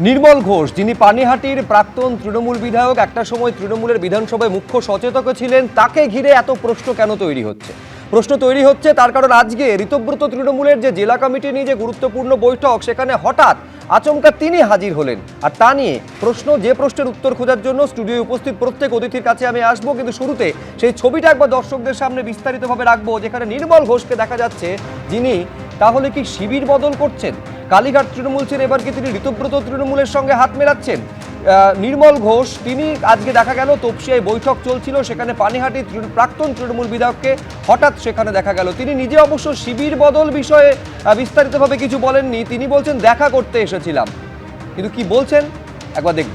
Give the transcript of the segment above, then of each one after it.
নির্মল ঘোষ, যিনি পানিহাটির প্রাক্তন তৃণমূল বিধায়ক, একটা সময় তৃণমূলের বিধানসভায় মুখ্য সচেতক ছিলেন, তাকে ঘিরে এত প্রশ্ন কেন তৈরি হচ্ছে? প্রশ্ন তৈরি হচ্ছে তার কারণ আজকে ঋতব্রত তৃণমূলের যে জেলা কমিটি নিয়ে যে গুরুত্বপূর্ণ বৈঠক, সেখানে হঠাৎ আচমকা তিনি হাজির হলেন। আর তা নিয়ে প্রশ্ন, যে প্রশ্নের উত্তর খোঁজার জন্য স্টুডিওয়ে উপস্থিত প্রত্যেক অতিথির কাছে আমি আসবো, কিন্তু শুরুতে সেই ছবিটা একবার দর্শকদের সামনে বিস্তারিতভাবে রাখবো, যেখানে নির্মল ঘোষকে দেখা যাচ্ছে, যিনি তাহলে কি শিবির বদল করছেন? কালীঘাট তৃণমূল ছেড়ে এবার কি তিনি ঋতব্রত তৃণমূলের সঙ্গে হাত মেলাচ্ছেন? নির্মল ঘোষ, তিনি আজকে দেখা গেল তপসিয়ায় বৈঠক চলছিল, সেখানে পানিহাটি প্রাক্তন তৃণমূল বিধায়ককে হঠাৎ সেখানে দেখা গেল। তিনি নিজে অবশ্য শিবির বদল বিষয়ে বিস্তারিতভাবে কিছু বলেননি, তিনি বলছেন দেখা করতে এসেছিলাম। কিন্তু কি বলছেন একবার দেখব।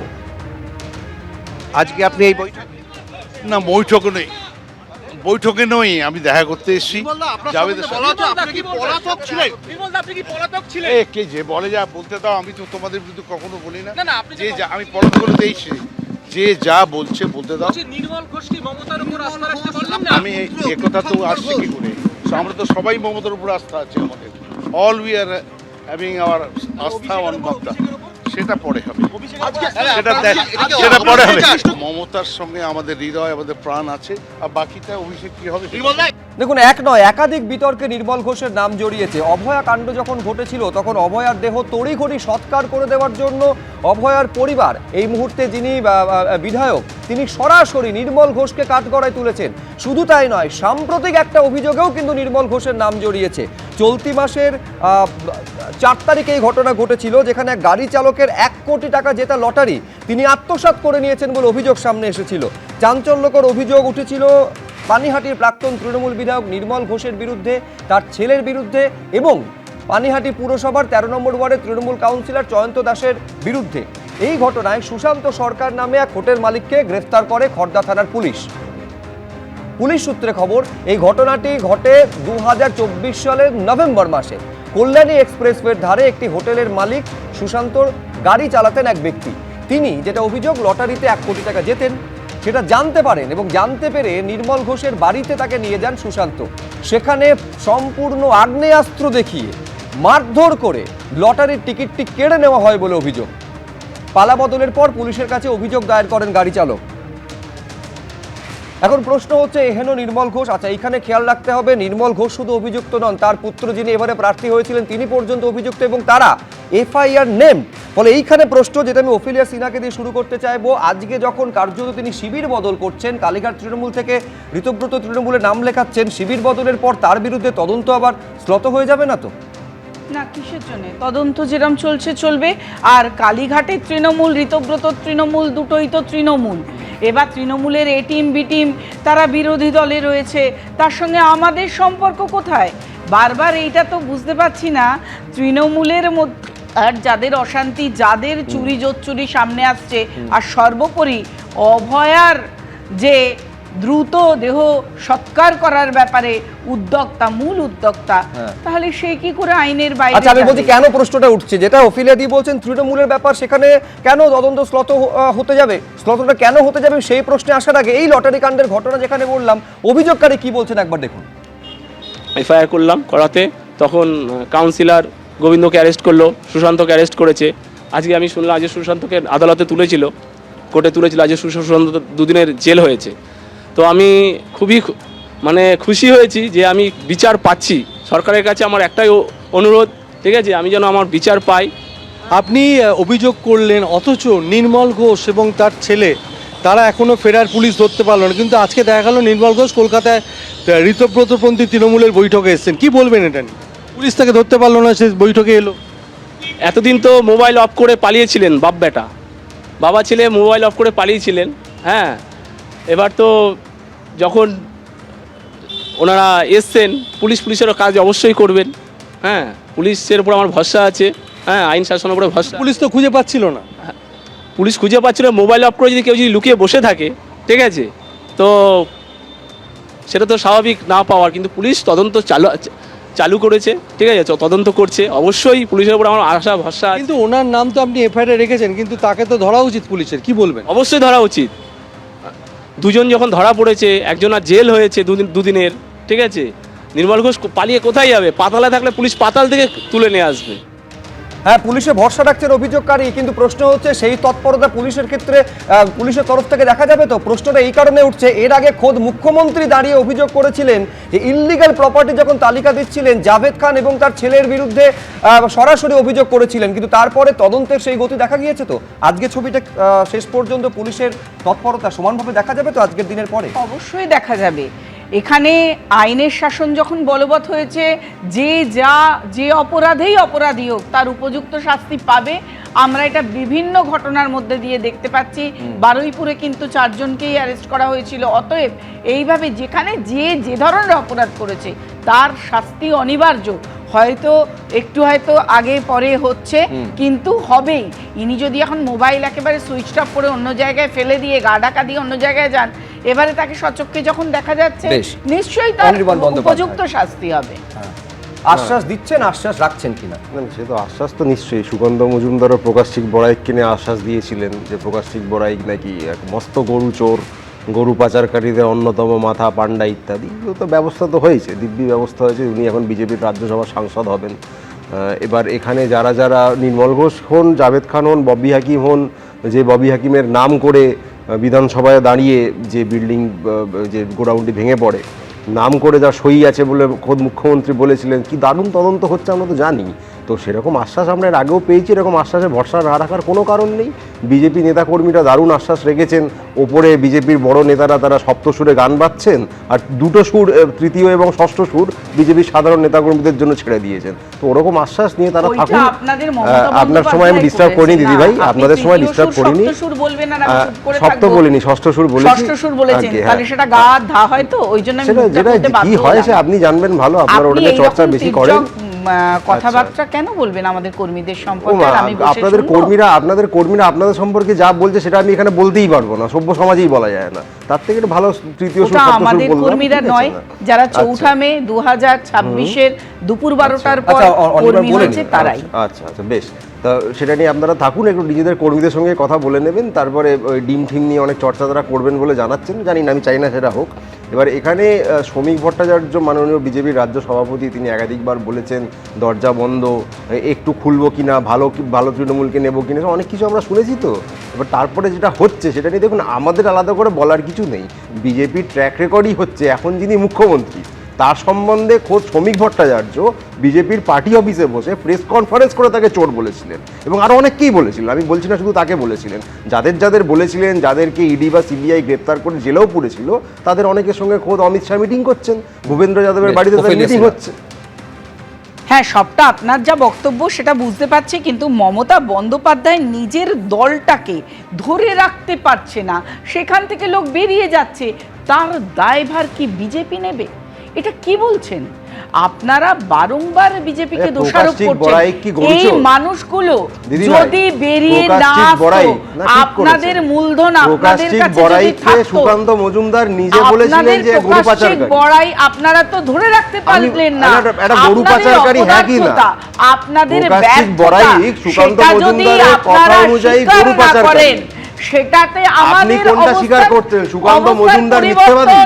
আজকে আপনি এই বৈঠক না বৈঠকে নেই, বৈঠকে নই, আমি দেখা করতে এসেছি। কে যে বলে যা বলতে দাও, আমি তো তোমাদের বিরুদ্ধে কখনো বলি না। যে যা আমি পড়াশোনা করে দিয়েছি, যে যা বলছে বলতে দাও। আমি একথা তো আসছি কি করে? আমরা তো সবাই মমতার উপর আস্থা আছে আমাদের। All we are having our আস্থা অন মমতা। সেটা পরে হবে, সেটা পরে হবে। মমতার সঙ্গে আমাদের হৃদয়, আমাদের প্রাণ আছে, আর বাকিটা অভিষেক কি হবে। দেখুন, এক নয় একাধিক বিতর্কে নির্মল ঘোষের নাম জড়িয়েছে। অভয়া কাণ্ড যখন ঘটেছিল, তখন অভয়ার দেহ তড়িঘড়ি সৎকার করে দেওয়ার জন্য অভয়ার পরিবার, এই মুহূর্তে যিনি বিধায়ক, তিনি সরাসরি নির্মল ঘোষকে কাঠগড়ায় তুলেছেন। শুধু তাই নয়, সাম্প্রতিক একটা অভিযোগেও কিন্তু নির্মল ঘোষের নাম জড়িয়েছে। চলতি মাসের 4 তারিখে এই ঘটনা ঘটেছিল, যেখানে এক গাড়ি চালকের 1 কোটি টাকা জেতা লটারি তিনি আত্মসাৎ করে নিয়েছেন বলে অভিযোগ সামনে এসেছিল। চাঞ্চল্যকর অভিযোগ উঠেছিল পানিহাটির প্রাক্তন তৃণমূল বিধায়ক নির্মল ঘোষের বিরুদ্ধে, তার ছেলের বিরুদ্ধে এবং পানিহাটি পুরসভার 13 নম্বর ওয়ার্ডের তৃণমূল কাউন্সিলর জয়ন্ত দাসের বিরুদ্ধে। এই ঘটনায় সুশান্ত সরকার নামে এক হোটেল মালিককে গ্রেফতার করে খড়দা থানার পুলিশ। পুলিশ সূত্রে খবর, এই ঘটনাটি ঘটে 2024 সালের নভেম্বর মাসে। কল্যাণী এক্সপ্রেসওয়ের ধারে একটি হোটেলের মালিক সুশান্তর গাড়ি চালাতেন এক ব্যক্তি। তিনি, যেটা অভিযোগ, লটারিতে 1 কোটি টাকা জেতেন, সেটা জানতে পারেন এবং জানতে পেরে নির্মল ঘোষের বাড়িতে তাকে নিয়ে যান সুশান্ত। সেখানে সম্পূর্ণ আগ্নেয়াস্ত্র দেখিয়ে মারধর করে লটারির টিকিটটি কেড়ে নেওয়া হয় বলে অভিযোগ। পালাবদলের পর পুলিশের কাছে অভিযোগ দায়ের করেন গাড়ি চালক। এখন প্রশ্ন হচ্ছে, এহেন নির্মল ঘোষ, আচ্ছা এইখানে খেয়াল রাখতে হবে, নির্মল ঘোষ শুধু অভিযুক্ত নন, তার পুত্র যিনি এবারে প্রার্থী হয়েছিলেন তিনি পর্যন্ত অভিযুক্ত, এবং তারা এফআইআর নেম। ফলে এইখানে প্রশ্ন, যেটা আমি ওফিলিয়া সিনহাকে দিয়ে শুরু করতে চাইবো, আজকে যখন কার্যত তিনি শিবির বদল করছেন, কালীঘাট তৃণমূল থেকে ঋতব্রত তৃণমূলে নাম লেখাচ্ছেন, শিবির বদলের পর তার বিরুদ্ধে তদন্ত আবার শ্লথ হয়ে যাবে না তো? না, কিসের জন্য তদন্ত যেরকম চলছে চলবে। আর কালীঘাটের তৃণমূল, ঋতব্রত তৃণমূল, দুটোই তো তৃণমূল। এবার তৃণমূলের এ টিম বি টিম, তারা বিরোধী দলে রয়েছে, তার সঙ্গে আমাদের সম্পর্ক কোথায়? বারবার এইটা তো বুঝতে পারছি না। তৃণমূলের মধ্যে আর যাদের অশান্তি, যাদের চুরি জোচ্চুরি সামনে আসছে, আর সর্বোপরি অভয়ার যে দ্রুত দেহ সৎকার করার ব্যাপারে উদ্যোক্তা, মূল উদ্যোক্তা, তাহলে সে কি করে আইনের বাইরে? আচ্ছা, আমি বলছি কেন প্রশ্নটা উঠছে, যেটা ওফিলিয়া দি বলছেন তৃণমূলের ব্যাপার, সেখানে কেন তদন্ত শ্লথ হতে যাবে? শ্লথটা কেন হতে যাবে সেই প্রশ্নে আসার আগে, এই লটারি কাণ্ডের ঘটনা যেখানে বললাম, অভিযোগকারী কি বলছেন একবার দেখুন। এফআইআর করলাম, করাতে তখন কাউন্সিলর গোবিন্দকে অ্যারেস্ট করলো, সুশান্তকে অ্যারেস্ট করেছে। আজকে আমি শুনলাম আজকে সুশান্তকে আদালতে তুলেছিল, কোর্টে তুলেছিল, আজকে সুশান্ত 2 দিনের জেল হয়েছে। তো আমি খুবই খুশি হয়েছি যে আমি বিচার পাচ্ছি। সরকারের কাছে আমার একটাই অনুরোধ, ঠিক আছে, আমি যেন আমার বিচার পাই। আপনি অভিযোগ করলেন, অথচ নির্মল ঘোষ এবং তার ছেলে তারা এখনও ফেরার, পুলিশ ধরতে পারলো না। কিন্তু আজকে দেখা গেল নির্মল ঘোষ কলকাতায় ঋতব্রতপন্থী তৃণমূলের বৈঠকে এসেছেন, কি বলবেন এটা নিয়ে? পুলিশ তাকে ধরতে পারলো না, সে বৈঠকে এলো। এতদিন তো মোবাইল অফ করে পালিয়েছিলেন, বাপ বেটা, বাবা ছেলে মোবাইল অফ করে পালিয়েছিলেন। হ্যাঁ, এবার তো যখন ওনারা এসছেন, পুলিশেরও কাজ অবশ্যই করবেন। হ্যাঁ, পুলিশের উপর আমার ভরসা আছে। হ্যাঁ, আইন শাসনের উপরে ভরসা। পুলিশ তো খুঁজে পাচ্ছিল না। পুলিশ খুঁজে পাচ্ছিল, মোবাইল অফ করে যদি কেউ যদি লুকিয়ে বসে থাকে, ঠিক আছে, তো সেটা তো স্বাভাবিক না পাওয়ার। কিন্তু পুলিশ তদন্ত চালু করেছে, ঠিক আছে, তদন্ত করছে। অবশ্যই পুলিশের উপর আমার আশা ভরসা। কিন্তু ওনার নাম তো আপনি এফআইআর রেখেছেন, কিন্তু তাকে তো ধরা উচিত পুলিশের, কি বলবেন? অবশ্যই ধরা উচিত। 2 জন যখন ধরা পড়েছে, একজনের জেল হয়েছে 2 দিনের, ঠিক আছে, নির্মল ঘোষ পালিয়ে কোথায় যাবে? পাতালে থাকলে পুলিশ পাতাল থেকে তুলে নিয়ে আসবে। হ্যাঁ, পুলিশে ভরসা রাখছেন অভিযোগকারী, কিন্তু প্রশ্ন হচ্ছে সেই তৎপরতা পুলিশের ক্ষেত্রে পুলিশের তরফ থেকে দেখা যাবে তো? প্রশ্নটা এই কারণে উঠছে, এর আগে খোদ মুখ্যমন্ত্রী দাঁড়িয়ে অভিযোগ করেছিলেন যে ইললিগাল প্রপার্টি যখন তালিকা দিচ্ছিলেন জাভেদ খান এবং তার ছেলের বিরুদ্ধে সরাসরি অভিযোগ করেছিলেন, কিন্তু তারপরে তদন্তের সেই গতি দেখা গিয়েছে তো? আজকে ছবিটা শেষ পর্যন্ত পুলিশের তৎপরতা সমানভাবে দেখা যাবে তো আজকের দিনের পরে? অবশ্যই দেখা যাবে। এখানে আইনের শাসন যখন বলবৎ হয়েছে, যে অপরাধেই অপরাধী হোক তার উপযুক্ত শাস্তি পাবে। আমরা এটা বিভিন্ন ঘটনার মধ্যে দিয়ে দেখতে পাচ্ছি। বারুইপুরে কিন্তু 4 জনকেই অ্যারেস্ট করা হয়েছিল। অতএব এইভাবে যেখানে যে ধরনের অপরাধ করেছে তার শাস্তি অনিবার্য। হয়তো আগে পরে হচ্ছে, কিন্তু হবেই। ইনি যদি এখন মোবাইল একেবারে সুইচ অফ করে অন্য জায়গায় ফেলে দিয়ে গা ঢাকা দিয়ে অন্য জায়গায় যান, এবারে তাকে সচক্ষে যখন দেখা যাচ্ছে, নিশ্চয়ই তার উপযুক্ত শাস্তি হবে। আশ্বাস দিচ্ছেন, আশ্বাস রাখছেন কিনা? সে তো আশ্বাস তো নিশ্চয়ই। সুকান্ত মজুমদারও প্রকাশিক বড়াইক কিনে আশ্বাস দিয়েছিলেন যে প্রকাশিক বড়াইক নাকি এক মস্ত গরু চোর, গরু পাচারকারীদের অন্যতম মাথা, পান্ডা ইত্যাদি। তো ব্যবস্থা তো হয়েছে, দিব্যি ব্যবস্থা হয়েছে। উনি এখন বিজেপির রাজ্যসভার সাংসদ হবেন। এবার এখানে যারা যারা নির্মল ঘোষ হন, জাভেদ খান হন, ববি হাকিম হন, যে ববি হাকিমের নাম করে বিধানসভায় দাঁড়িয়ে যে বিল্ডিং, যে গোডাউনটি ভেঙে পড়ে, নাম করে যা সই আছে বলে খোদ মুখ্যমন্ত্রী বলেছিলেন, কি দারুণ তদন্ত হচ্ছে আমরা তো জানি। তো সেরকম আশ্বাস আমরা এর আগেও পেয়েছি, এরকম আশ্বাসে ভরসা না রাখার কোনো কারণ নেই। বিজেপি নেতাকর্মীরা দারুণ আশ্বাস রেখেছেন। ওপরে বিজেপির বড় নেতারা তারা সপ্তসুরে গান বাজছেন, আর দুটো সুর, তৃতীয় এবং ষষ্ঠ সুর বিজেপির সাধারণ নেতাকর্মীদের জন্য ছেড়ে দিয়েছেন। তো ওরকম আশ্বাস নিয়ে তারা থাকুন। আপনার সময় আমি ডিস্টার্ব করিনি দিদিভাই, আপনাদের সময় ডিস্টার্ব করিনি। সপ্ত বলিনি, ষষ্ঠ সুর বলেছি। সেটা গা ধা হয় তো, ওই জন্য যেটা কি হয় সে আপনি জানবেন ভালো, আপনার ওটা নিয়ে চর্চা বেশি করেন। কথাবার্তা কেন বলবেন আমাদের কর্মীদের সম্পর্কে? আপনাদের কর্মীরা আপনাদের সম্পর্কে যা বলছে সেটা আমি এখানে বলতেই পারবো না, সভ্য সমাজেই বলা যায় না। তার থেকে ভালো তৃতীয় সুর, আমাদের কর্মীরা নয়, যারা 4 মে 2026 দুপুর 12টার পর কর্মী হয়েছে তারাই। আচ্ছা, বেশ। তা সেটা নিয়ে আপনারা থাকুন, একটু নিজেদের কর্মীদের সঙ্গে কথা বলে নেবেন। তারপরে ওই ডিম ঠিম নিয়ে অনেক চর্চা তারা করবেন বলে জানাচ্ছেন, জানি না, আমি চাই না সেটা হোক। এবার এখানে শ্রমিক ভট্টাচার্য মাননীয় বিজেপির রাজ্য সভাপতি, তিনি একাধিকবার বলেছেন দরজা বন্ধ, একটু খুলবো কিনা, ভালো তৃণমূলকে নেবো কিনা, অনেক কিছু আমরা শুনেছি। তো এবার তারপরে যেটা হচ্ছে সেটা নিয়ে দেখুন, আমাদের আলাদা করে বলার কিছু নেই। বিজেপির ট্র্যাক রেকর্ডই হচ্ছে এখন যিনি মুখ্যমন্ত্রী তার সম্বন্ধে খোদ শ্রমিক ভট্টাচার্য বিজেপির পার্টি অফিসে বসে প্রেস কনফারেন্স করে তাকে চোর বলেছিলেন, এবং আরও অনেককেই বলেছিলেন। আমি বলছি না শুধু তাকে বলেছিলেন, যাদের বলেছিলেন, যাদেরকে ইডি বা সিবিআই গ্রেপ্তার করে জেলেও পুরেছিল, তাদের অনেকের সঙ্গে খোদ অমিত শাহ মিটিং করছেন, ভূপেন্দ্র যাদবের বাড়িতে তাদের মিটিং হচ্ছে। হ্যাঁ, সবটা আপনার যা বক্তব্য সেটা বুঝতে পারছি, কিন্তু মমতা বন্দ্যোপাধ্যায় নিজের দলটাকে ধরে রাখতে পারছে না, সেখান থেকে লোক বেরিয়ে যাচ্ছে, তার দায়ভার কি বিজেপি নেবে? এটা কি বলছেন আপনারা? বারংবার বিজেপিকে দোষারোপ করছেন। এই মানুষগুলো যদি বেরিয়ে না আসতো, আপনাদের মূলধন আপনাদের কাছে যদি থাকতো, সুকান্ত মজুমদার নিজে বলেছিলেন যে গরু পাচারকারী বড়াই আপনারা তো ধরে রাখতে পারলেন না। এটা গরু পাচারকারী হ্যাঁ কি না? আপনাদের ব্যর্থতা, সুকান্ত মজুমদারের কথা অনুযায়ী গরু পাচারকারী, সেটাতে আপনি কোনটা স্বীকার করতেন? সুকান্ত মজুমদার মিথ্যাবাদী?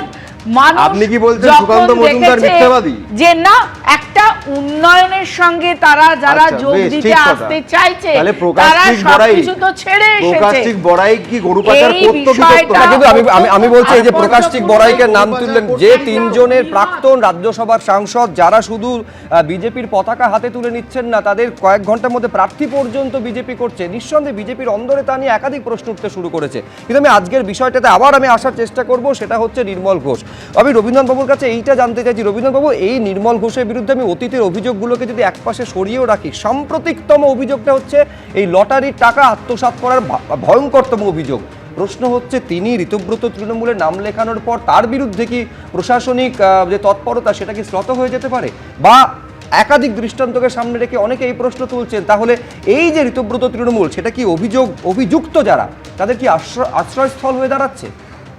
আপনি কি বলছেন সুকান্ত মজুমদার মিথ্যাবাদী? যে না, একটা উন্নয়নের সঙ্গে তারা যারা যোগ দিতে আসতে চাইছে, তারা সবকিছু তো ছেড়ে এসেছে। প্রকাশিক বড়াই কি গরু পাচার করতে দিত? কিন্তু আমি বলছি, এই যে প্রকাশিক বড়াইকের নাম তুললেন, যে 3 জনের প্রাক্তন রাজ্যসভার সাংসদ যারা শুধু বিজেপির পতাকা হাতে তুলে নিচ্ছেন না, তাদের কয়েক ঘন্টার মধ্যে প্রার্থী পর্যন্ত বিজেপি করছে, নিঃসন্দেহে বিজেপির অন্দরে তা নিয়ে একাধিক প্রশ্ন উঠতে শুরু করেছে। কিন্তু আমি আজকের বিষয়টাতে আবার আসার চেষ্টা করব, সেটা হচ্ছে নির্মল ঘোষ। আমি রবীন্দ্রনাথবাবুর কাছে এইটা জানতে চাইছি, রবীন্দ্রনাথবাবু, এই নির্মল ঘোষের বিরুদ্ধে আমি অতীতের অভিযোগগুলোকে যদি একপাশে সরিয়েও রাখি, সাম্প্রতিকতম অভিযোগটা হচ্ছে এই লটারির টাকা আত্মসাৎ করার ভয়ঙ্করতম অভিযোগ। প্রশ্ন হচ্ছে, তিনি ঋতব্রত তৃণমূলের নাম লেখানোর পর তার বিরুদ্ধে কি প্রশাসনিক যে তৎপরতা সেটা কি শ্লথ হয়ে যেতে পারে? বা একাধিক দৃষ্টান্তকে সামনে রেখে অনেকে এই প্রশ্ন তুলছেন, তাহলে এই যে ঋতব্রত তৃণমূল, সেটা কি অভিযুক্ত যারা, তাদের কি আশ্রয়স্থল হয়ে দাঁড়াচ্ছে?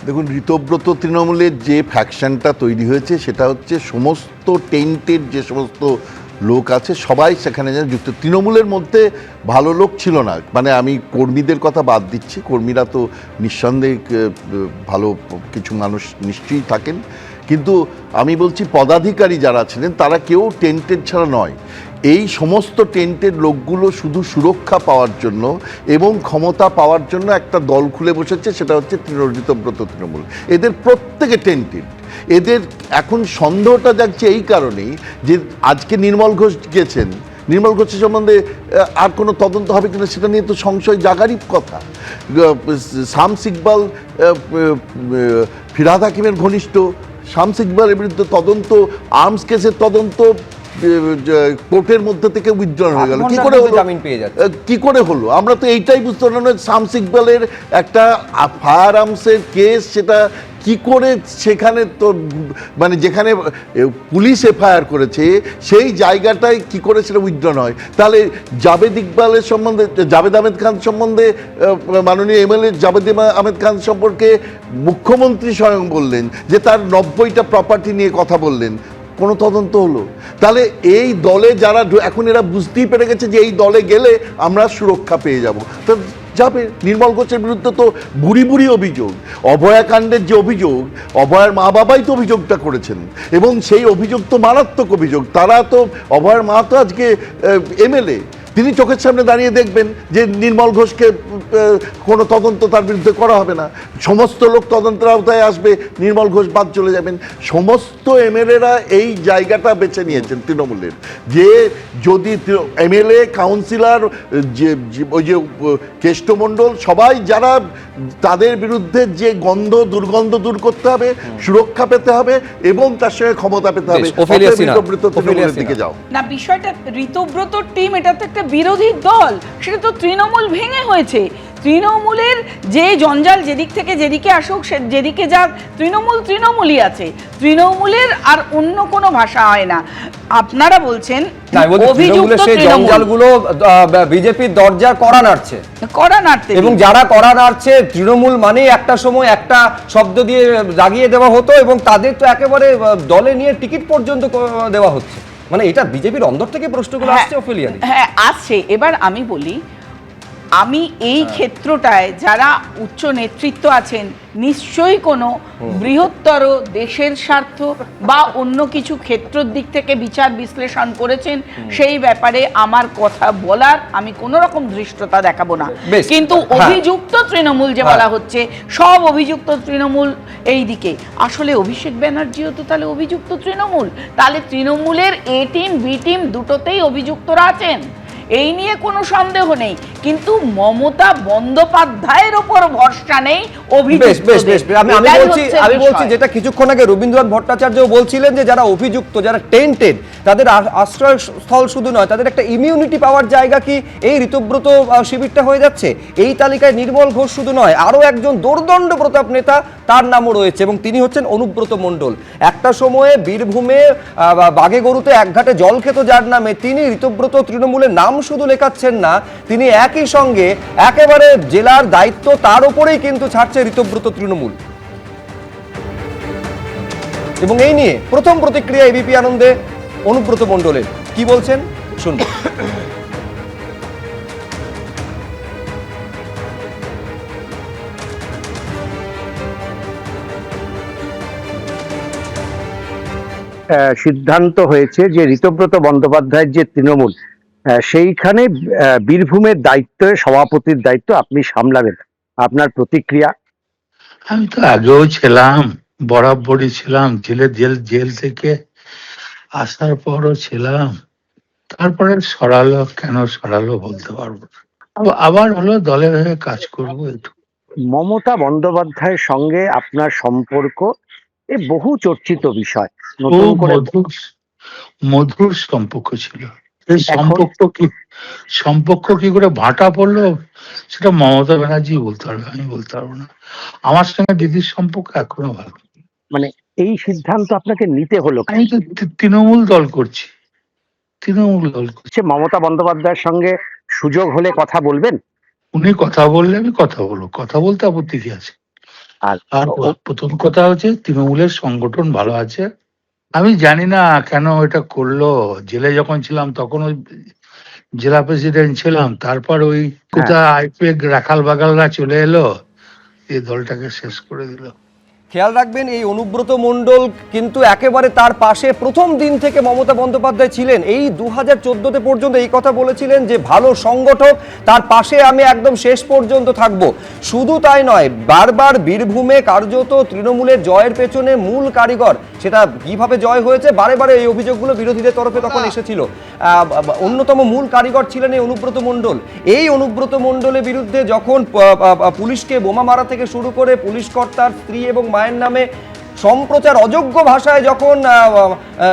দেখুন, ঋতব্রত তৃণমূলের যে ফ্যাকশনটা তৈরি হয়েছে সেটা হচ্ছে সমস্ত টেন্টেড যে সমস্ত লোক আছে সবাই সেখানে যেন যুক্ত। তৃণমূলের মধ্যে ভালো লোক ছিল না, মানে আমি কর্মীদের কথা বাদ দিচ্ছি, কর্মীরা তো নিঃসন্দেহে ভালো কিছু মানুষ নিশ্চয়ই থাকেন, কিন্তু আমি বলছি পদাধিকারী যারা ছিলেন তারা কেউ টেন্টেড ছাড়া নয়। এই সমস্ত টেন্টের লোকগুলো শুধু সুরক্ষা পাওয়ার জন্য এবং ক্ষমতা পাওয়ার জন্য একটা দল খুলে বসেছে, সেটা হচ্ছে ঋতব্রত তৃণমূল। এদের প্রত্যেকে টেন্টেড। এদের এখন সন্দেহটা যাচ্ছে এই কারণেই যে আজকে নির্মল ঘোষ গেছেন, নির্মল ঘোষের সম্বন্ধে আর কোনো তদন্ত হবে কিনা সেটা নিয়ে তো সংশয় জাগারই কথা। শামস ইকবাল ফিরহাদ হাকিমের ঘনিষ্ঠ, শামস ইকবালের বিরুদ্ধে তদন্ত, আর্মস কেসের তদন্ত কোর্টের মধ্যে থেকে উইথড্রন হয়ে গেল। কি করে হলো? জামিন পেয়ে যাচ্ছে। কি করে হলো আমরা তো এইটাই বুঝতে পারলাম না। শামস ইকবালের একটা ফায়ার আর্মসের কেস, সেটা কি করে সেখানে তো মানে যেখানে পুলিশ এফআইআর করেছে সেই জায়গাটায় কি করে সেটা উইথড্রন হয়? তাহলে জাভেদ ইকবালের সম্বন্ধে, জাভেদ আহমেদ খান সম্বন্ধে মাননীয় এমএলএ জাভেদ আহমেদ খান সম্পর্কে মুখ্যমন্ত্রী স্বয়ং বললেন যে তার 90টা প্রপার্টি নিয়ে কথা বললেন, কোনো তদন্ত হলো? তাহলে এই দলে যারা এখন এরা বুঝতেই পেরে গেছে যে এই দলে গেলে আমরা সুরক্ষা পেয়ে যাব, তো যাবে। নির্মল ঘোষের বিরুদ্ধে তো বুড়ি বুড়ি অভিযোগ, অভয়াকাণ্ডের যে অভিযোগ, অভয়ের মা বাবাই তো অভিযোগটা করেছেন এবং সেই অভিযোগ তো মারাত্মক অভিযোগ। তারা তো, অভয়ের মা তো আজকে এমএলএ, তিনি চোখের সামনে দাঁড়িয়ে দেখবেন যে নির্মল ঘোষকে কোনো তদন্ত তার বিরুদ্ধে করা হবে না, সমস্ত লোক তদন্তের আওতায় আসবে, নির্মল ঘোষ বাদ চলে যাবেন। সমস্ত এমএলএরা এই জায়গাটা বেছে নিয়েছেন তৃণমূলের, যে যদি এমএলএ, কাউন্সিলর, যে ওই যে কেষ্টমণ্ডল, সবাই যারা, তাদের বিরুদ্ধে যে দুর্গন্ধ দূর করতে হবে, সুরক্ষা পেতে হবে এবং তার সঙ্গে ক্ষমতা পেতে হবে। তৃণমূলের দিকে যাও না, বিষয়টা ঋতব্রত টিম, এটা তো একটা বিরোধী দল, সেটা তো তৃণমূল ভেঙে হয়েছে। তৃণমূলের যে জঞ্জাল যেদিক থেকে যেদিকে আসুক, সে যেদিকে যাক, তৃণমূলই আছে। তৃণমূলের আর অন্য কোনো ভাষা হয় না। আপনারা বলছেন অভিযুক্ত জঞ্জালগুলো বিজেপির দরজার কড়া নাড়ছে এবং যারা কড়া নাড়ছে তৃণমূল মানে একটা সময় একটা শব্দ দিয়ে জাগিয়ে দেওয়া হতো এবং তাদের তো একেবারে দলে নিয়ে টিকিট পর্যন্ত দেওয়া হচ্ছে। মানে এটা বিজেপির অন্দর থেকে প্রশ্নগুলো আসছে অফেলিয়া। হ্যাঁ আসছে। এবার আমি বলি, আমি এই ক্ষেত্রটায় যারা উচ্চ নেতৃত্ব আছেন নিশ্চয়ই কোনো বৃহত্তর দেশের স্বার্থ বা অন্য কিছু ক্ষেত্রের দিক থেকে বিচার বিশ্লেষণ করেছেন, সেই ব্যাপারে আমার কথা বলার আমি কোনো রকম ধৃষ্টতা দেখাবো না। কিন্তু অভিযুক্ত তৃণমূল যে বলা হচ্ছে, সব অভিযুক্ত তৃণমূল এই দিকে, আসলে অভিষেক ব্যানার্জিও তো তাহলে অভিযুক্ত তৃণমূল, তাহলে তৃণমূলের এ টিম বি টিম দুটোতেই অভিযুক্তরা আছেন, এই নিয়ে কোনো সন্দেহ নেই। কিন্তু মমতা বন্দ্যোপাধ্যায়ের ওপর ভরসা নেই আমি বলছি যেটা কিছুক্ষণ আগে রবীন্দ্রনাথ ভট্টাচার্য বলছিলেন, যে যারা অভিযুক্ত, যারা টেন্টেড, তাদের আশ্রয়স্থল শুধু নয়, তাদের একটা ইমিউনিটি পাওয়ার জায়গা কি এই ঋতব্রত শিবিরটা হয়ে যাচ্ছে। এই তালিকায় নির্মল ঘোষ শুধু নয়, আরো একজন দোর্দণ্ড প্রতাপ নেতা, তার নামও রয়েছে এবং তিনি হচ্ছেন অনুব্রত মণ্ডল। একটা সময়ে বীরভূমে বাঘে গরুতে একঘাটে জল খেত যার নামে, তিনি ঋতব্রত তৃণমূলের নাম শুধু লেখাচ্ছেন না, তিনি একই সঙ্গে একেবারে জেলার দায়িত্ব তার উপরেই কিন্তু ছাড়ছে ঋতব্রত তৃণমূল। এবং এই নিয়ে প্রথম প্রতিক্রিয়া এবিপি আনন্দে অনুব্রত মণ্ডলের, কি বলছেন শুনব। সিদ্ধান্ত হয়েছে যে ঋতব্রত বন্দ্যোপাধ্যায়ের যে তৃণমূল, সেইখানে বীরভূমের দায়িত্ব, সভাপতির দায়িত্ব আপনি সামলাবেন। আপনার প্রতিক্রিয়া? আমি তো আগেও ছিলাম, বরাবরই ছিলাম, জেল থেকে আসার পরও ছিলাম, তারপরে কেন সরালো বলতে পারবো না। আবার হলো দলের হয়ে কাজ করবো। মমতা বন্দ্যোপাধ্যায়ের সঙ্গে আপনার সম্পর্ক এ বহু চর্চিত বিষয়, মধুর সম্পর্ক ছিল। এই সম্পর্ক কি করে ভাটা পড়লো সেটা মমতা ব্যানার্জি বলতে পারবে, আমি বলতে পারবো না। আমার সঙ্গে দিদির সম্পর্ক এখনো ভালো। মানে এই সিদ্ধান্ত আপনাকে নিতে হলো? আমি তো তৃণমূল দল করছি। মমতা বন্দ্যোপাধ্যায়ের সঙ্গে সুযোগ হলে কথা বলবেন? উনি কথা বললে আমি কথা বলবো, কথা বলতে আপত্তি কি আছে? আর প্রথম কথা হচ্ছে তৃণমূলের সংগঠন ভালো আছে। আমি জানি না কেন এটা করলো। জেলে যখন ছিলাম তখন ওই জেলা প্রেসিডেন্ট ছিলাম, তারপর ওই কোথায় আইপিএ রাখাল বাগালরা চলে এলো, এই দলটাকে শেষ করে দিল। খেয়াল রাখবেন এই অনুব্রত মণ্ডল কিন্তু একেবারে তার পাশে প্রথম দিন থেকে মমতা বন্দ্যোপাধ্যায় ছিলেন। এই 2014-তে পর্যন্ত এই কথা বলেছিলেন যে ভালো সংগঠক, তার পাশে আমি একদম শেষ পর্যন্ত থাকব। শুধু তাই নয়, বারবার বীরভূমে কার্যত তৃণমূলের জয়ের পেছনে মূল কারিগর, সেটা কিভাবে জয় হয়েছে বারে বারে এই অভিযোগগুলো বিরোধীদের তরফে তখন এসেছিল, অন্যতম মূল কারিগর ছিলেন এই অনুব্রত মণ্ডল। এই অনুব্রত মণ্ডলের বিরুদ্ধে যখন পুলিশকে বোমা মারা থেকে শুরু করে পুলিশ কর্তার স্ত্রী এবং মায়ের নামে সম্প্রচার অযোগ্য ভাষায় যখন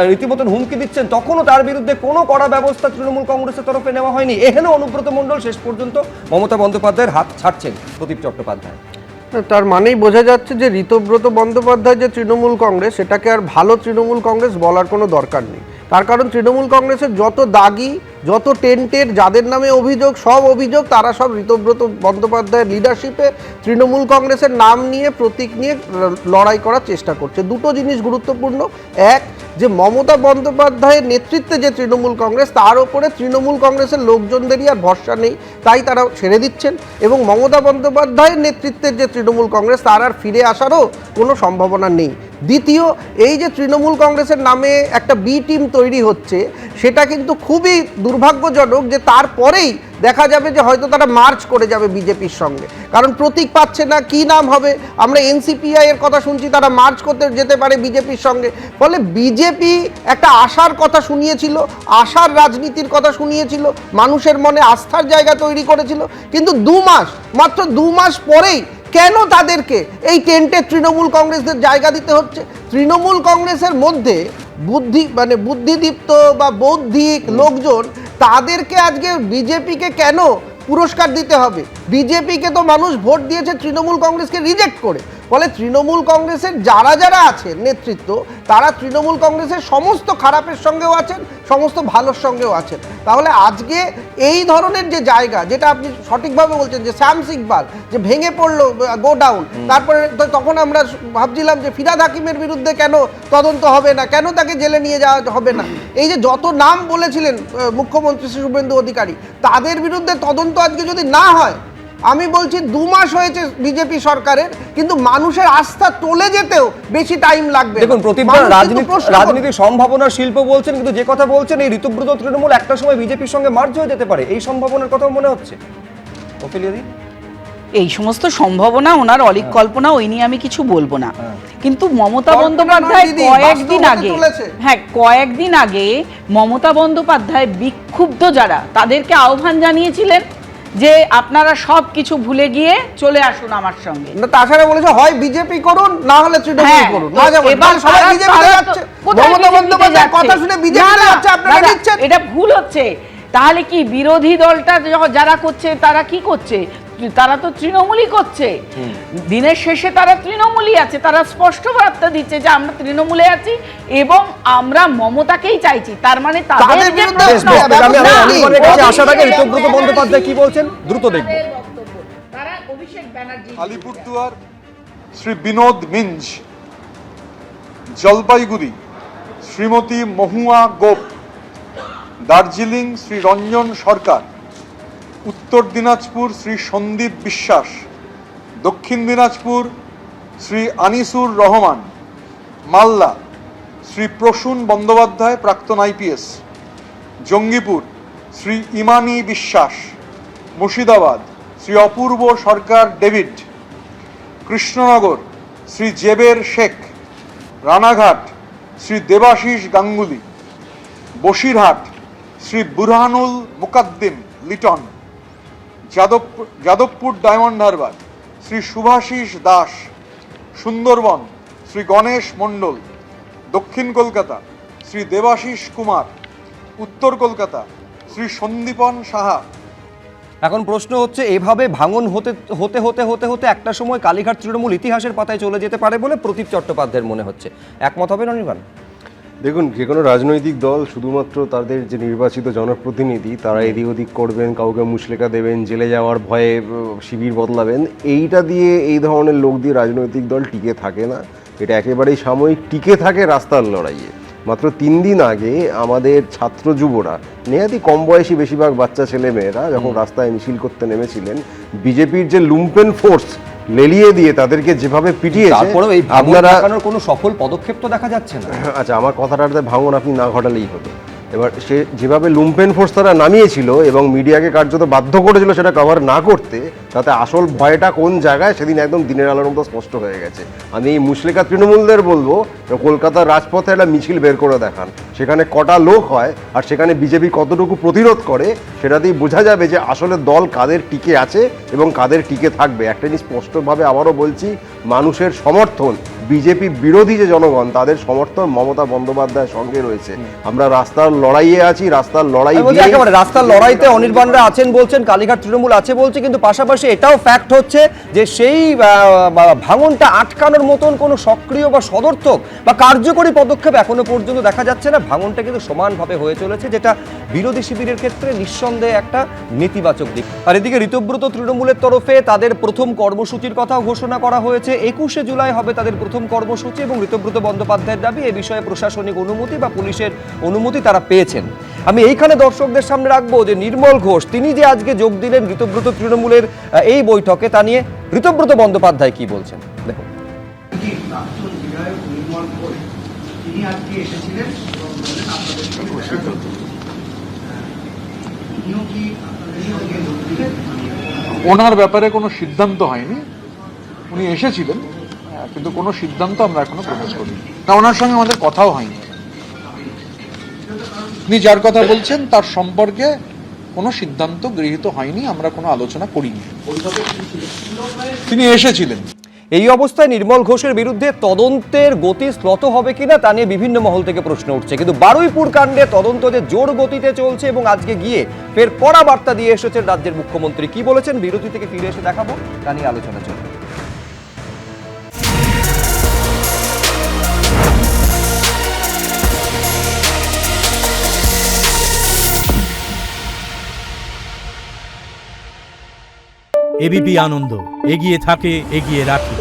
রীতিমতন হুমকি দিচ্ছেন, তখনও তার বিরুদ্ধে কোনো কড়া ব্যবস্থা তৃণমূল কংগ্রেসের তরফে নেওয়া হয়নি। এখানে অনুব্রত মণ্ডল শেষ পর্যন্ত মমতা বন্দ্যোপাধ্যায়ের হাত ছাড়ছেন প্রদীপ চট্টোপাধ্যায়। তার মানেই বোঝা যাচ্ছে যে ঋতব্রত বন্দ্যোপাধ্যায় যে তৃণমূল কংগ্রেস, সেটাকে আর ভালো তৃণমূল কংগ্রেস বলার কোনো দরকার নেই। তার কারণ তৃণমূল কংগ্রেসের যত দাগি, যত টেন্টেড, যাদের নামে অভিযোগ, সব অভিযোগ তারা সব ঋতব্রত বন্দ্যোপাধ্যায়ের লিডারশিপে তৃণমূল কংগ্রেসের নাম নিয়ে, প্রতীক নিয়ে লড়াই করার চেষ্টা করছে। দুটো জিনিস গুরুত্বপূর্ণ। এক, যে মমতা বন্দ্যোপাধ্যায়ের নেতৃত্বে যে তৃণমূল কংগ্রেস, তার ওপরে তৃণমূল কংগ্রেসের লোকজনদেরই আর ভরসা নেই, তাই তারা ছেড়ে দিচ্ছেন। এবং মমতা বন্দ্যোপাধ্যায়ের নেতৃত্বের যে তৃণমূল কংগ্রেস, তার আর ফিরে আসারও কোনো সম্ভাবনা নেই। দ্বিতীয়, এই যে তৃণমূল কংগ্রেসের নামে একটা বি টিম তৈরি হচ্ছে, সেটা কিন্তু খুবই দুর্ভাগ্যজনক যে তারপরেই দেখা যাবে যে হয়তো তারা মার্চ করে যাবে বিজেপির সঙ্গে, কারণ প্রতীক পাচ্ছে না, কি নাম হবে। আমরা এনসিপিআই এর কথা শুনছি, তারা মার্চ করতে যেতে পারে বিজেপির সঙ্গে। ফলে বিজেপি একটা আশার কথা শুনিয়েছিল, আশার রাজনীতির কথা শুনিয়েছিল, মানুষের মনে আস্থার জায়গা তৈরি করেছিল, কিন্তু মাত্র 2 মাস পরেই কেন তাদেরকে এই টেন্টের তৃণমূল কংগ্রেসের জায়গা দিতে হচ্ছে? তৃণমূল কংগ্রেসের মধ্যে বুদ্ধিদীপ্ত বা বৌদ্ধিক লোকজন, তাদেরকে আজকে বিজেপিকে কেন পুরস্কার দিতে হবে? বিজেপিকে তো মানুষ ভোট দিয়েছে তৃণমূল কংগ্রেসকে রিজেক্ট করে। ফলে তৃণমূল কংগ্রেসের যারা আছেন নেতৃত্ব, তারা তৃণমূল কংগ্রেসের সমস্ত খারাপের সঙ্গেও আছেন, সমস্ত ভালোর সঙ্গেও আছেন। তাহলে আজকে এই ধরনের যে জায়গা, যেটা আপনি সঠিকভাবে বলছেন যে শামস ইকবাল যে ভেঙে পড়লো, গো ডাউন, তারপরে তখন আমরা ভাবছিলাম যে ফিরহাদ হাকিমের বিরুদ্ধে কেন তদন্ত হবে না, কেন তাকে জেলে নিয়ে যাওয়া হবে না। এই যে যত নাম বলেছিলেন মুখ্যমন্ত্রী শ্রী শুভেন্দু অধিকারী, তাদের বিরুদ্ধে তদন্ত আজকে যদি না হয়, আমি বলছি 2 মাস হয়েছে বিজেপি সরকারের, কিন্তু মানুষের আস্থা চলে যেতেও বেশি টাইম লাগবে। দেখুন, প্রতিবার রাজনীতির সম্ভাবনার শিল্প বলছেন, কিন্তু যে কথা বলছেন এই ঋতব্রত তৃণমূল একটা সময় বিজেপির সঙ্গে মার্জ হয়ে যেতে পারে, এই সম্ভাবনার কথা মনে হচ্ছে ওফেলিয়াদি? এই সমস্ত সম্ভাবনা ওনার অলিক কল্পনা, ওই নিয়ে আমি কিছু বলবো না। কিন্তু মমতা বন্দ্যোপাধ্যায় কয়েকদিন আগে মমতা বন্দ্যোপাধ্যায় বিক্ষুব্ধ যারা, তাদেরকে আহ্বান জানিয়েছিলেন যে আপনারা সব কিছু ভুলে গিয়ে চলে আসুন আমার সঙ্গে। তাছাড়া বলেছে হয় বিজেপি করুন, না হলে তৃণমূল করুন। এটা ভুল হচ্ছে। তাহলে কি বিরোধী দলটা যারা করছে, তারা কি করছে? তারা তো তৃণমূলই করছে। দিনের শেষে তারা তৃণমূলই আছে, তারা স্পষ্ট বার্তা দিচ্ছে যে আমরা তৃণমূলে আছি এবং আমরা মমতাকেই চাইছি। তার মানে তাদের ঋতব্রত বন্দ্যোপাধ্যায় কি বলছেন দ্রুত দেখব। আলিপুরদুয়ার শ্রী বিনোদ মিঞ্জ, জলপাইগুড়ি শ্রীমতী মহুয়া গোপ, দার্জিলিং শ্রী রঞ্জন সরকার, উত্তর দিনাজপুর শ্রী সন্দীপ বিশ্বাস, দক্ষিণ দিনাজপুর শ্রী আনিসুর রহমান, মালদা শ্রী প্রসূন বন্দ্যোপাধ্যায় প্রাক্তন আইপিএস, জঙ্গিপুর শ্রী ইমানি বিশ্বাস, মুর্শিদাবাদ শ্রী অপূর্ব সরকার ডেভিড, কৃষ্ণনগর শ্রী জেবের শেখ, রানাঘাট শ্রী দেবাশিস গাঙ্গুলি, বসিরহাট শ্রী বুরহানুল মুকাদ্দিম লিটন, যাদবপুর ডায়মন্ড হারবার শ্রী শুভাশিস দাস, সুন্দরবন শ্রী গণেশ মণ্ডল, দক্ষিণ কলকাতা শ্রী দেবাশিস কুমার, উত্তর কলকাতা শ্রী সন্দীপন সাহা। এখন প্রশ্ন হচ্ছে, এভাবে ভাঙন হতে একটা সময় কালীঘাট তৃণমূল ইতিহাসের পাতায় চলে যেতে পারে বলে প্রদীপ চট্টোপাধ্যায়ের মনে হচ্ছে। একমত হবে অনির্বাণ? দেখুন, যে কোনো রাজনৈতিক দল শুধুমাত্র তাদের যে নির্বাচিত জনপ্রতিনিধি, তারা এদিক ওদিক করবেন, কাউকে মুচলেকা দেবেন, জেলে যাওয়ার ভয়ে শিবির বদলাবেন, এইটা দিয়ে, এই ধরনের লোক দিয়ে রাজনৈতিক দল টিকে থাকে না। এটা একেবারেই সাময়িক, টিকে থাকে রাস্তার লড়াইয়ে। মাত্র 3 দিন আগে আমাদের ছাত্র যুবরা, নেহাতি কম বয়সী বেশিরভাগ বাচ্চা ছেলে মেয়েরা যখন রাস্তায় মিছিল করতে নেমেছিলেন, বিজেপির যে লুম্পেন ফোর্স লেলিয়ে দিয়ে তাদেরকে যেভাবে পিটিয়েছে, তারপরেও এই ভাঙন আপনারা দেখানোর কোনো সফল পদক্ষেপ তো দেখা যাচ্ছে না। আচ্ছা, আমার কথাটাতে ভাঙন আপনি না ঘটালেই হতো। এবার সে যেভাবে লুম্পেন ফোর্স তারা নামিয়েছিল এবং মিডিয়াকে কার্যত বাধ্য করেছিল সেটা কভার না করতে, তাতে আসল ভয়টা কোন জায়গায় সেদিন একদম দিনের আলোর মতো স্পষ্ট হয়ে গেছে। আমি এই মুসলিকা তৃণমূলদের বলবো, কলকাতার রাজপথে একটা মিছিল বের করে দেখান, সেখানে কটা লোক হয় আর সেখানে বিজেপি কতটুকু প্রতিরোধ করে, সেটাতেই বোঝা যাবে যে আসলে দল কাদের টিকে আছে এবং কাদের টিকে থাকবে। একটা জিনিস স্পষ্টভাবে আবারও বলছি, মানুষের সমর্থন, বিজেপি বিরোধী যে জনগণ, তাদের সমর্থন মমতা বন্দ্যোপাধ্যায়ের সঙ্গে রয়েছে। আমরা রাস্তার লড়াইয়ে আছি, রাস্তার লড়াই দিয়ে একেবারে রাস্তার লড়াইতে অনির্বাণরা আছেন বলছেন, কালীঘাট তৃণমূল আছে বলছে, কিন্তু পাশাপাশি এটাও ফ্যাক্ট হচ্ছে যে সেই ভাঙনটা আটকানোর মতন কোনো সক্রিয় বা সদর্থক বা কার্যকরী পদক্ষেপ এখনো পর্যন্ত দেখা যাচ্ছে না। ভাঙনটা কিন্তু সমানভাবে হয়ে চলেছে, যেটা বিরোধী শিবিরের ক্ষেত্রে নিঃসন্দেহে একটা নেতিবাচক দিক। আর এদিকে ঋতব্রত তৃণমূলের তরফে তাদের প্রথম কর্মসূচির কথাও ঘোষণা করা হয়েছে। 21শে জুলাই হবে তাদের প্রথম কর্মসূচি এবং ঋতব্রত বন্দ্যোপাধ্যায়ের দাবি এ বিষয়ে প্রশাসনিক অনুমতি বা পুলিশের অনুমতি তারা পেয়েছেন। আমি এইখানে দর্শকদের সামনে রাখবো যে নির্মল ঘোষ তিনি যে আজকে যোগ দিলেন ঋতব্রত তৃণমূলের এই বৈঠকে, তা নিয়ে ঋতব্রত বন্দ্যোপাধ্যায় কি বলছেন দেখুন। ওনার ব্যাপারে কোনো সিদ্ধান্ত হয়নি, উনি এসেছিলেন, কিন্তু কোনো সিদ্ধান্ত আমরা এখনো প্রকাশ করিনি। না, ওনার সঙ্গে আমাদের কথাও হয়নি। উনি যার কথা বলছেন তার সম্পর্কে কোনো সিদ্ধান্ত গৃহীত হয়নি, আমরা কোনো আলোচনা করিনি। তিনি এসেছিলেন। এই অবস্থায় নির্মল ঘোষের বিরুদ্ধে তদন্তের গতি শ্লথ হবে কিনা তা নিয়ে বিভিন্ন মহল থেকে প্রশ্ন উঠছে, কিন্তু বারুইপুর কাণ্ডে তদন্ত যে জোর গতিতে চলছে এবং আজকে গিয়ে ফের কড়া বার্তা দিয়ে এসেছেন রাজ্যের মুখ্যমন্ত্রী। কি বলেছেন বিরতি থেকে ফিরে এসে দেখাবো, তা নিয়ে আলোচনা চলবে। এবিপি আনন্দ, এগিয়ে থাকে, এগিয়ে রাখে।